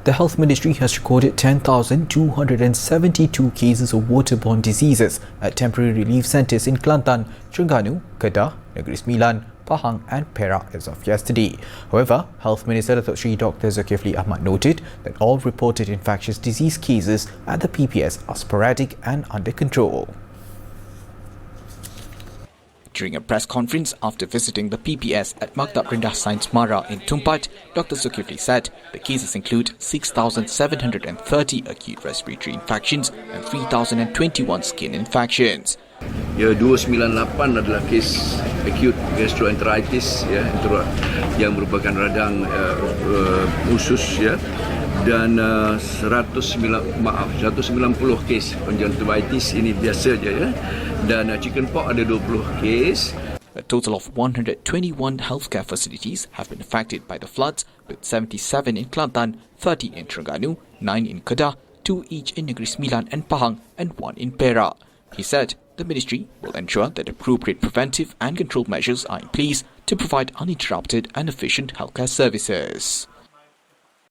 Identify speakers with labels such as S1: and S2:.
S1: The Health Ministry has recorded 10,272 cases of waterborne diseases at temporary relief centres in Kelantan, Terengganu, Kedah, Negeri Sembilan, Pahang and Perak as of yesterday. However, Health Minister Dr. Dzulkefly noted that all reported infectious disease cases at the PPS are sporadic and under control.
S2: During a press conference after visiting the PPS at Maktab Rendah Sains Mara in Tumpat, Dr. Dzulkefly said the cases include 6,730 acute respiratory infections and 3,021 skin infections.
S3: Ya, 298 adalah kes acute gastroenteritis ya, yang merupakan radang usus ya, dan 190 kes conjunctivitis ini biasa je ya, dan chickenpox ada 20 kes.
S2: A total of 121 healthcare facilities have been affected by the floods, with 77 in Kelantan, 30 in Terengganu, 9 in Kedah, 2 each in Negeri Sembilan and Pahang, and 1 in Perak. He said the ministry will ensure that appropriate preventive and control measures are in place to provide uninterrupted and efficient healthcare services.